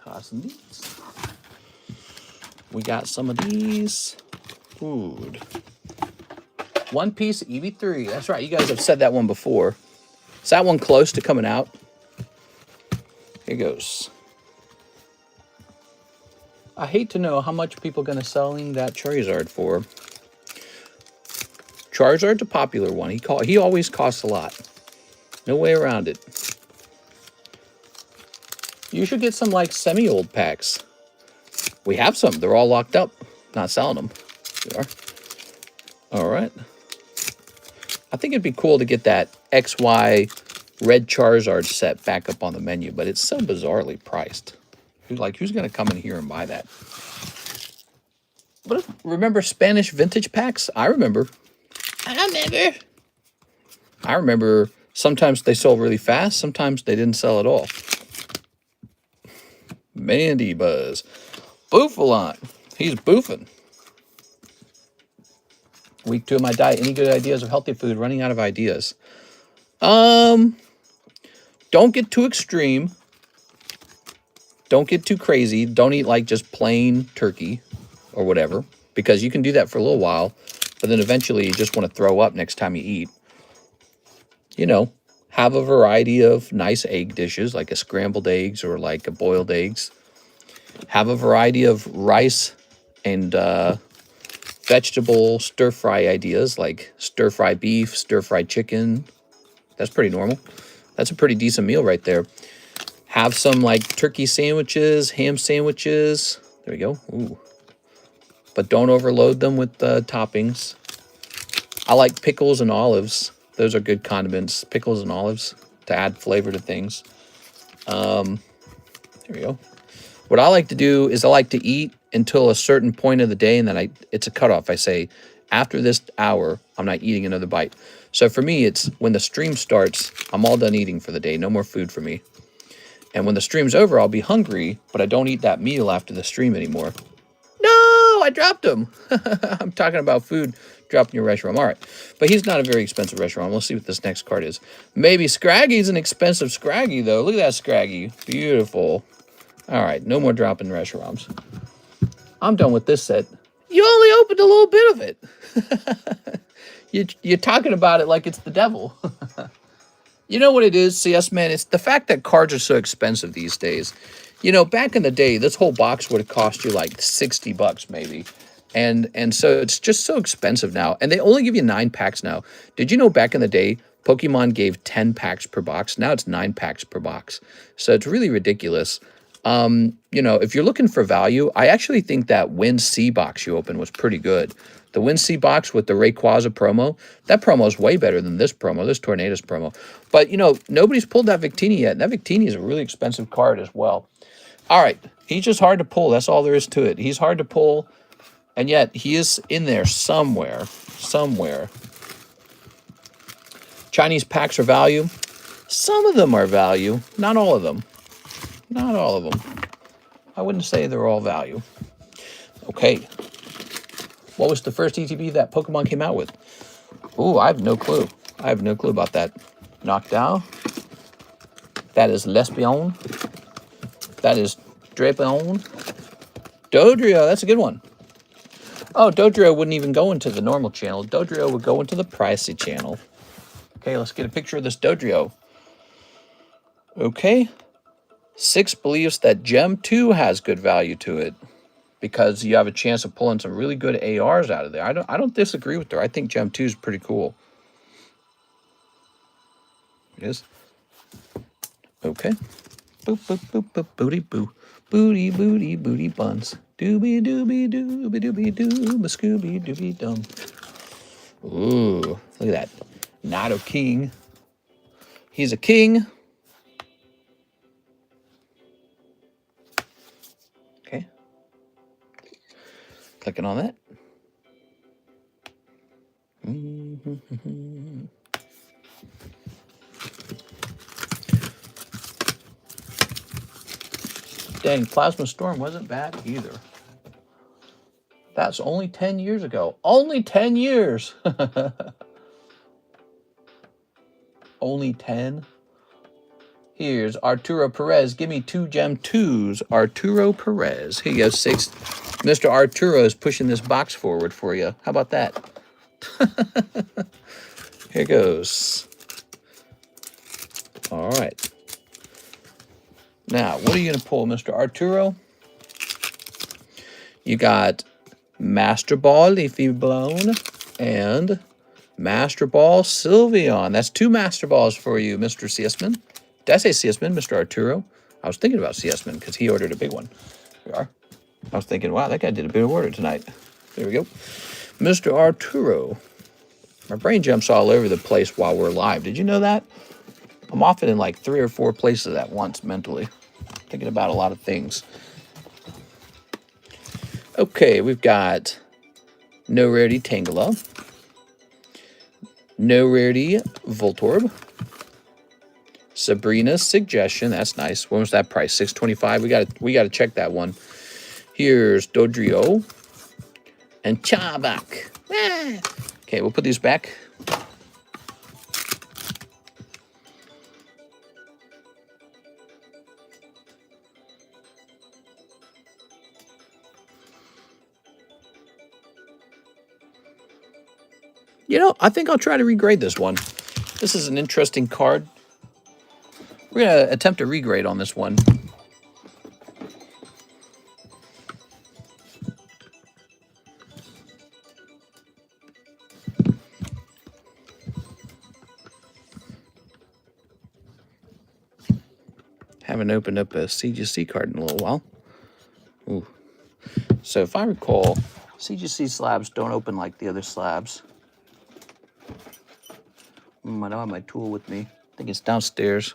Speaker 1: Tossing these. We got some of these. Food. One Piece EV3. That's right. You guys have said that one before. Is that one close to coming out? Here goes. I hate to know how much people are going to selling that Charizard for. Charizard's a popular one. He always costs a lot. No way around it. You should get some like semi-old packs. We have some. They're all locked up. Not selling them. We are. All right. I think it'd be cool to get that XY red Charizard set back up on the menu, but it's so bizarrely priced. Who's going to come in here and buy that? But remember Spanish vintage packs? I remember. I remember sometimes they sold really fast, sometimes they didn't sell at all. Mandy Buzz. Boofalon. He's boofing. Week 2 of my diet. Any good ideas of healthy food? Running out of ideas. Don't get too extreme. Don't get too crazy. Don't eat like just plain turkey or whatever, because you can do that for a little while, but then eventually you just want to throw up next time you eat. You know, have a variety of nice egg dishes, like a scrambled eggs or like a boiled eggs. Have a variety of rice and vegetable stir-fry ideas, like stir-fry beef, stir-fry chicken. That's pretty normal. That's a pretty decent meal right there. Have some like turkey sandwiches, ham sandwiches. There we go. Ooh. But don't overload them with toppings. I like pickles and olives. Those are good condiments. Pickles and olives to add flavor to things. There we go. What I like to do is I like to eat until a certain point of the day, and then it's a cutoff. I say, after this hour, I'm not eating another bite. So for me, it's when the stream starts, I'm all done eating for the day. No more food for me. And when the stream's over, I'll be hungry, but I don't eat that meal after the stream anymore. No, I dropped him. I'm talking about food dropping your restaurant. All right. But he's not a very expensive restaurant. We'll see what this next card is. Maybe Scraggy's an expensive Scraggy, though. Look at that Scraggy. Beautiful. All right. No more dropping restaurants. I'm done with this set. You only opened a little bit of it. You're talking about it like it's the devil. You know what it is, CS man? It's the fact that cards are so expensive these days. You know, back in the day, this whole box would have cost you like 60 bucks maybe. And so it's just so expensive now. And they only give you 9 packs now. Did you know back in the day, Pokemon gave 10 packs per box? Now it's 9 packs per box. So it's really ridiculous. You know, if you're looking for value, I actually think that Win C box you opened was pretty good. The Win C box with the Rayquaza promo, that promo is way better than this promo, this Tornadus promo. But, you know, nobody's pulled that Victini yet. And that Victini is a really expensive card as well. All right. He's just hard to pull. That's all there is to it. He's hard to pull. And yet he is in there somewhere. Chinese packs are value. Some of them are value. Not all of them. Not all of them. I wouldn't say they're all value. Okay. What was the first ETB that Pokemon came out with? Ooh, I have no clue. I have no clue about that. Knockdown. That is Lesbian. That is Drapion. Dodrio, that's a good one. Oh, Dodrio wouldn't even go into the normal channel. Dodrio would go into the pricey channel. Okay, let's get a picture of this Dodrio. Okay. 6 believes that Gem 2 has good value to it because you have a chance of pulling some really good ARs out of there. I don't disagree with her. I think Gem 2 is pretty cool. It is. Okay. Boop, boop, boop, boop, booty, boo. Booty, booty, booty buns. Doobie, doobie, doobie, doobie, doob, scooby, doobie, dum. Ooh, look at that. Nato King. He's a king. Okay. Clicking on that. Dang, Plasma Storm wasn't bad either. That's only 10 years ago. Only 10 years. Only 10. Here's Arturo Perez. Give me 2 Gem 2s. Arturo Perez. Here you go, 6. Mr. Arturo is pushing this box forward for you. How about that? Here goes. All right. Now, what are you going to pull, Mr. Arturo? You got Master Ball Leafy Blown and Master Ball Sylveon. That's 2 Master Balls for you, Mr. Seisman. Did I say Seisman, Mr. Arturo? I was thinking about Seisman because he ordered a big one. Here we are. I was thinking, wow, that guy did a big order tonight. There we go. Mr. Arturo. My brain jumps all over the place while we're live. Did you know that? I'm often in like 3 or 4 places at once mentally, thinking about a lot of things. Okay, we've got No Rarity Tangela, No Rarity Voltorb, Sabrina's Suggestion. That's nice. When was that price? $6.25. We gotta check that one. Here's Dodrio and Chabak. Okay, we'll put these back. You know, I think I'll try to regrade this one. This is an interesting card. We're going to attempt a regrade on this one. Haven't opened up a CGC card in a little while. Ooh. So if I recall, CGC slabs don't open like the other slabs. I don't have my tool with me. I think it's downstairs.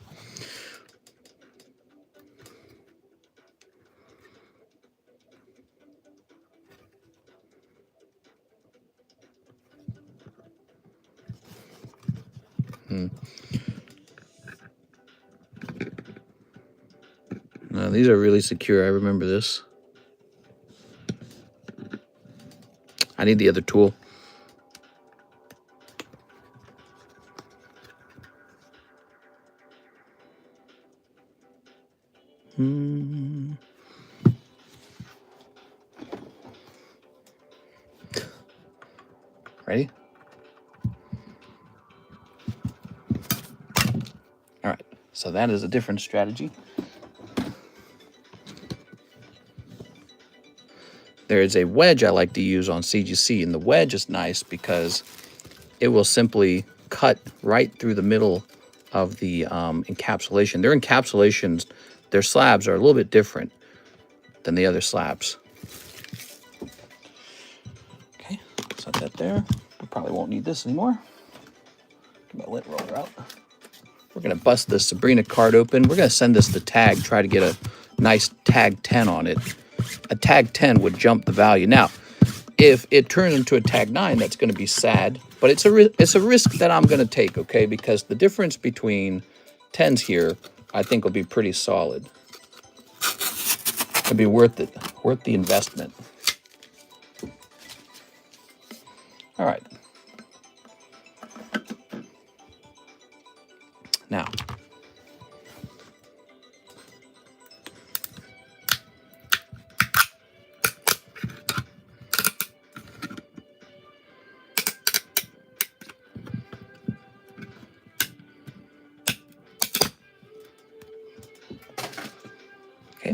Speaker 1: No, these are really secure. I remember this. I need the other tool. Ready? All right. So that is a different strategy. There is a wedge I like to use on CGC, and the wedge is nice because it will simply cut right through the middle of the encapsulation. Their encapsulations, their slabs are a little bit different than the other slabs. Okay, set that there. We probably won't need this anymore. Get my lint roller out. We're gonna bust the Sabrina card open. We're gonna send this to tag, try to get a nice tag 10 on it. A tag 10 would jump the value. Now, if it turns into a tag 9, that's going to be sad, but it's a risk that I'm going to take, okay? Because the difference between 10s here, I think, will be pretty solid. It'll be worth it, worth the investment. All right. Now, okay.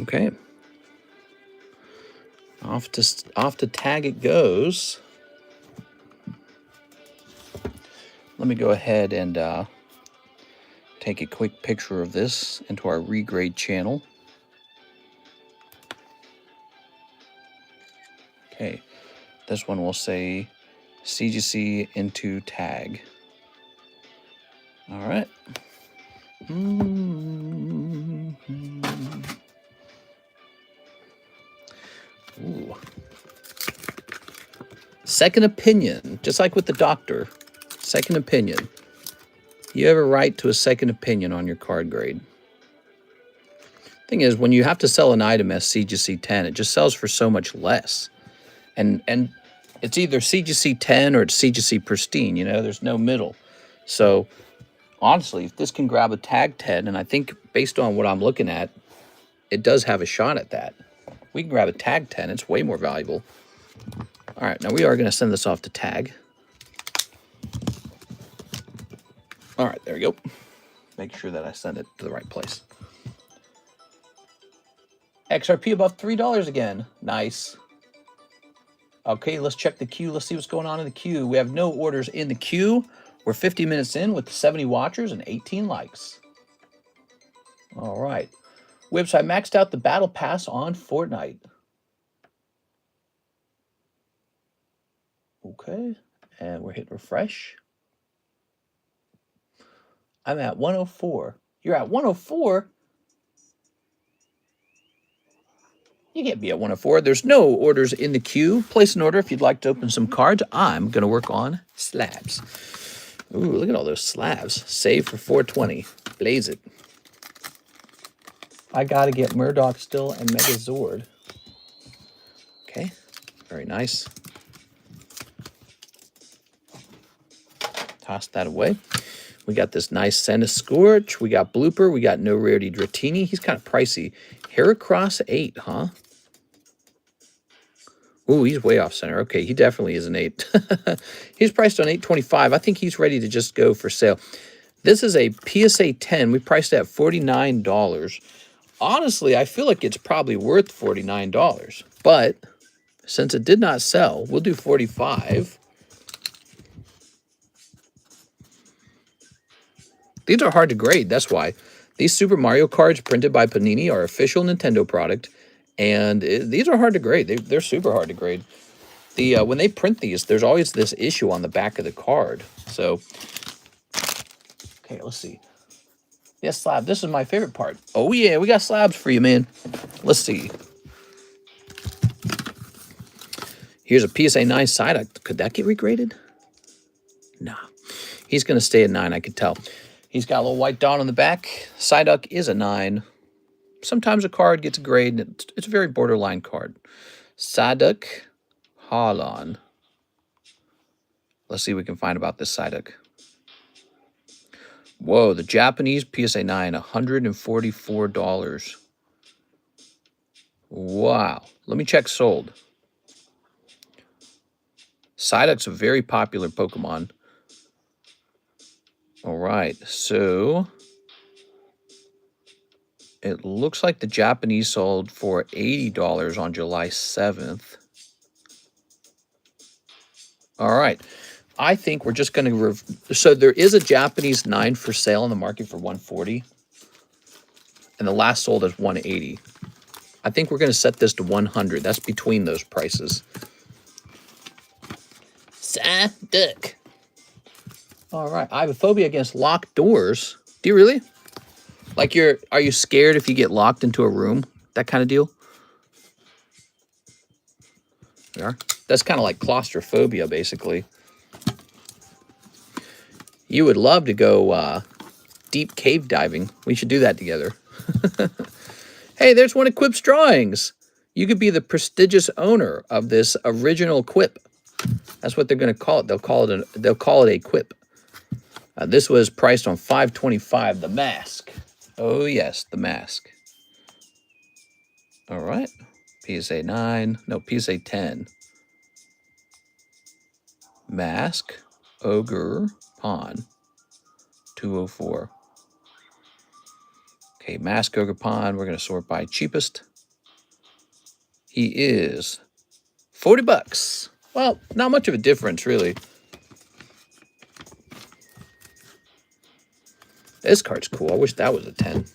Speaker 1: Okay. Off to tag it goes. Let me go ahead and take a quick picture of this into our regrade channel. Okay, this one will say CGC into tag. All right. Ooh. Second opinion, just like with the doctor. Second opinion. You have a right to a second opinion on your card grade. Thing is, when you have to sell an item as CGC 10, it just sells for so much less. And it's either CGC 10 or it's CGC pristine, you know, there's no middle. So honestly, if this can grab a tag 10, and I think based on what I'm looking at, it does have a shot at that. We can grab a tag 10, it's way more valuable. All right, now we are going to send this off to tag. All right, there we go. Make sure that I send it to the right place. XRP above $3 again. Nice. Okay, let's check the queue. Let's see what's going on in the queue. We have no orders in the queue. We're 50 minutes in with 70 watchers and 18 likes. All right. Website maxed out the battle pass on Fortnite. Okay, and we're hitting refresh. I'm at 104. You're at 104? You can't be at 104. There's no orders in the queue. Place an order if you'd like to open some cards. I'm going to work on slabs. Ooh, look at all those slabs. Save for 420. Blaze it. I got to get Murdoch still and Megazord. Okay, very nice. Toss that away. We got this nice Senna Scorch. We got Blooper. We got No Rarity Dratini. He's kind of pricey. Heracross 8, huh? Ooh, he's way off center. Okay, he definitely is an 8. He's priced on $8.25. I think he's ready to just go for sale. This is a PSA 10. We priced it at $49. Honestly, I feel like it's probably worth $49. But since it did not sell, we'll do $45. These are hard to grade, that's why. These Super Mario cards printed by Panini are official Nintendo product, and these are hard to grade. They're super hard to grade. When they print these, there's always this issue on the back of the card. So, okay, let's see. Yes, slab. This is my favorite part. Oh, yeah, we got slabs for you, man. Let's see. Here's a PSA 9 Psyduck. Could that get regraded? Nah. He's going to stay at 9, I could tell. He's got a little white dot on the back. Psyduck is a 9. Sometimes a card gets a grade, and it's a very borderline card. Psyduck, Harlan. Let's see what we can find about this Psyduck. Whoa, the Japanese PSA 9, $144. Wow. Let me check sold. Psyduck's a very popular Pokemon. All right, so it looks like the Japanese sold for $80 on July 7th. All right, I think we're just going to... So there is a Japanese 9 for sale in the market for $140, and the last sold is $180. I think we're going to set this to $100. That's between those prices. Psyduck. All right, I have a phobia against locked doors. Do you really? Like are you scared if you get locked into a room? That kind of deal? Yeah. That's kind of like claustrophobia, basically. You would love to go deep cave diving. We should do that together. Hey, there's one of Quip's drawings. You could be the prestigious owner of this original Quip. That's what they're going to call it. They'll call it a Quip. This was priced on $5.25. The mask. Oh yes, the mask. All right. PSA 9. No, PSA 10. Mask. Ogre. Pawn. 204. Okay, Mask, Ogre, Pawn. We're going to sort by cheapest. He is $40. Well, not much of a difference, really. This card's cool. I wish that was a 10.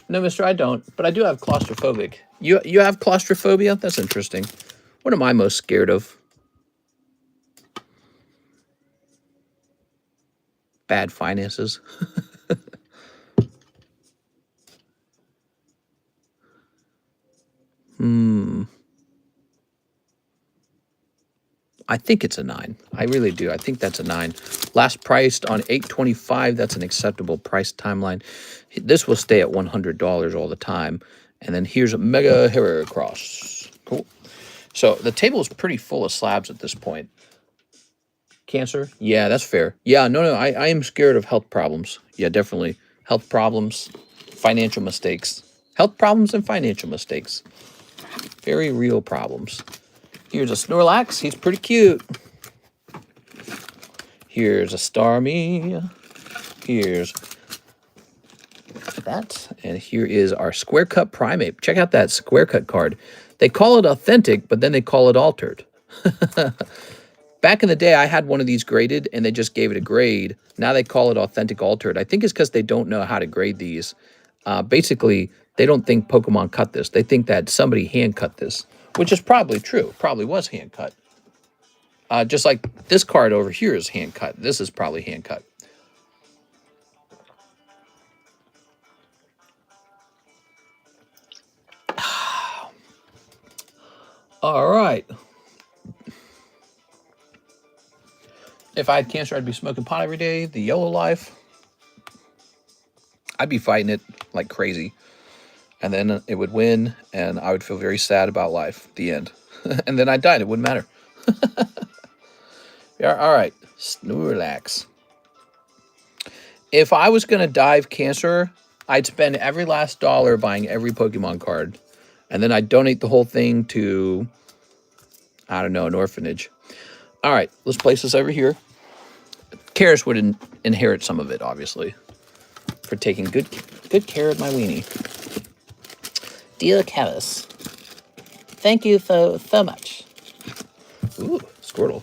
Speaker 1: No, mister, I don't. But I do have claustrophobic. You have claustrophobia? That's interesting. What am I most scared of? Bad finances. I think it's a 9. I really do. I think that's a 9. Last priced on $8.25. That's an acceptable price timeline. This will stay at $100 all the time. And then here's a Mega Heracross. Cool. So the table is pretty full of slabs at this point. Cancer? Yeah, that's fair. Yeah, no, I am scared of health problems. Yeah, definitely. Health problems, financial mistakes. Health problems and financial mistakes. Very real problems. Here's a Snorlax. He's pretty cute. Here's a Starmie. Here's That. And here is our Square Cut Primate. Check out that Square Cut card. They call it authentic, but then they call it altered. Back in the day, I had one of these graded, and they just gave it a grade. Now they call it authentic altered. I think it's because they don't know how to grade these. Basically, they don't think Pokemon cut this. They think that somebody hand cut this, which is probably true. Probably was hand cut. Just like this card over here is hand cut. This is probably hand cut. All right. If I had cancer, I'd be smoking pot every day. The YOLO life. I'd be fighting it like crazy. And then it would win, and I would feel very sad about life. The end. And then I'd die, and it wouldn't matter. Yeah, all right. Snorlax. If I was going to die of cancer, I'd spend every last dollar buying every Pokemon card. And then I'd donate the whole thing to, I don't know, an orphanage. All right, let's place this over here. Karis would inherit some of it, obviously, for taking good care of my weenie. Dear Karis, thank you so much. Ooh, Squirtle.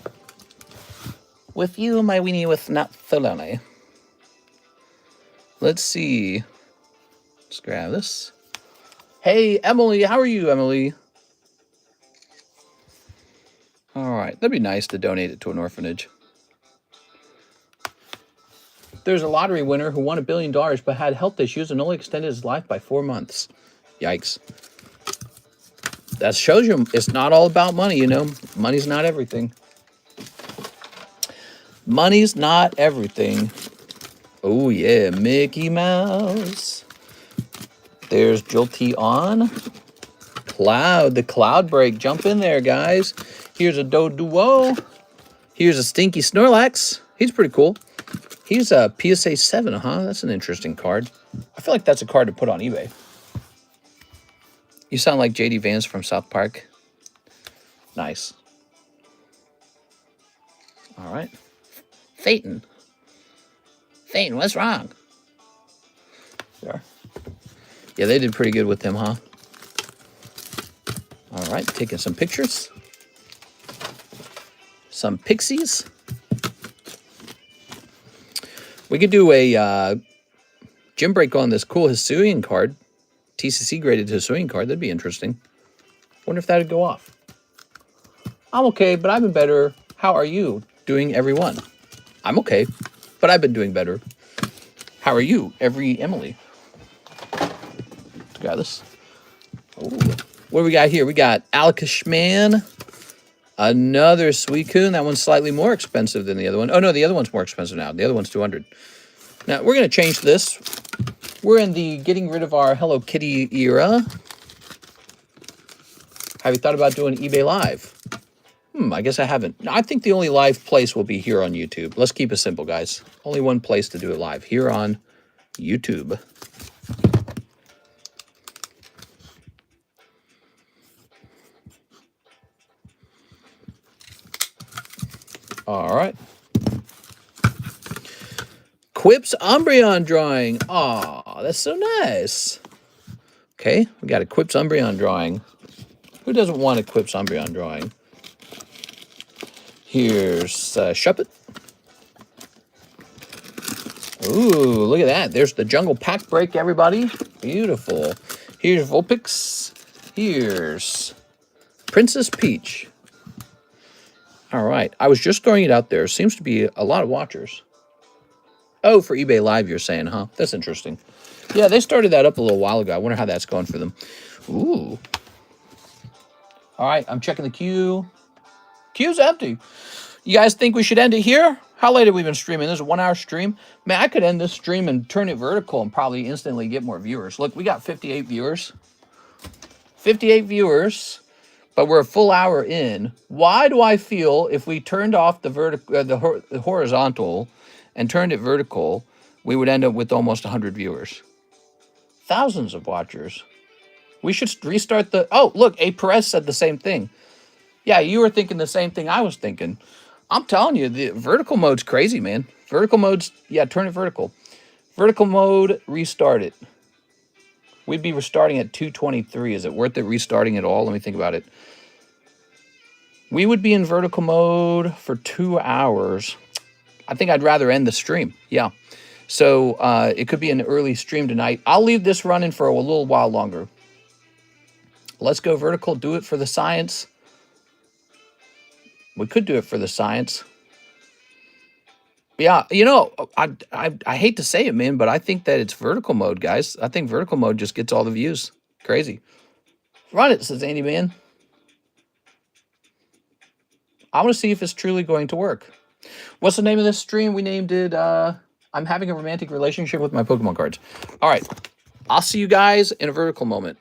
Speaker 1: With you, my weenie was not so lonely. Let's see. Let's grab this. Hey, Emily, how are you, Emily? All right, that'd be nice to donate it to an orphanage. There's a lottery winner who won $1 billion but had health issues and only extended his life by 4 months. Yikes. That shows you it's not all about money, you know. Money's not everything. Money's not everything. Oh, yeah, Mickey Mouse. There's Jolteon. Cloud, the Cloud Break. Jump in there, guys. Here's a Doduo. Here's a Stinky Snorlax. He's pretty cool. He's a PSA 7, huh? That's an interesting card. I feel like that's a card to put on eBay. You sound like J.D. Vance from South Park. Nice. All right. Phaeton. Phaeton, what's wrong? There. Yeah, they did pretty good with him, huh? All right, taking some pictures. Some pixies. We could do a gym break on this cool Hisuian card. TCC graded Hisuian card. That'd be interesting. Wonder if that'd go off. I'm okay, but I've been better. How are you doing, everyone? I'm okay, but I've been doing better. How are you, every Emily? Got this. Oh, what do we got here? We got Alakashman. Another Suicune. That one's slightly more expensive than the other one. Oh, no, the other one's more expensive now. The other one's $200. Now, we're going to change this. We're in the getting rid of our Hello Kitty era. Have you thought about doing eBay Live? I guess I haven't. I think the only live place will be here on YouTube. Let's keep it simple, guys. Only one place to do it live. Here on YouTube. All right. Quip's Umbreon drawing. Aw, that's so nice. Okay, we got a Quip's Umbreon drawing. Who doesn't want a Quip's Umbreon drawing? Here's Shuppet. Ooh, look at that. There's the Jungle Pack Break, everybody. Beautiful. Here's Vulpix. Here's Princess Peach. All right. I was just throwing it out there. Seems to be a lot of watchers. Oh, for eBay Live, you're saying, huh? That's interesting. Yeah, they started that up a little while ago. I wonder how that's going for them. Ooh. All right. I'm checking the queue. Queue's empty. You guys think we should end it here? How late have we been streaming? This is a 1 hour stream. Man, I could end this stream and turn it vertical and probably instantly get more viewers. Look, we got 58 viewers. 58 viewers. But we're a full hour in. Why do I feel if we turned off the horizontal and turned it vertical, we would end up with almost 100 viewers? Thousands of watchers. We should restart the... Oh, look, A. Perez said the same thing. Yeah, you were thinking the same thing I was thinking. I'm telling you, the vertical mode's crazy, man. Vertical mode's... Yeah, turn it vertical. Vertical mode, restart it. We'd be restarting at 223. Is it worth it restarting at all? Let me think about it. We would be in vertical mode for 2 hours. I think I'd rather end the stream. Yeah. So it could be an early stream tonight. I'll leave this running for a little while longer. Let's go vertical. Do it for the science. We could do it for the science. Yeah, you know, I hate to say it, man, but I think that it's vertical mode, guys. I think vertical mode just gets all the views. Crazy. Run it, says Andy Man. I want to see if it's truly going to work. What's the name of this stream? We named it, I'm having a romantic relationship with my Pokemon cards. All right. I'll see you guys in a vertical moment.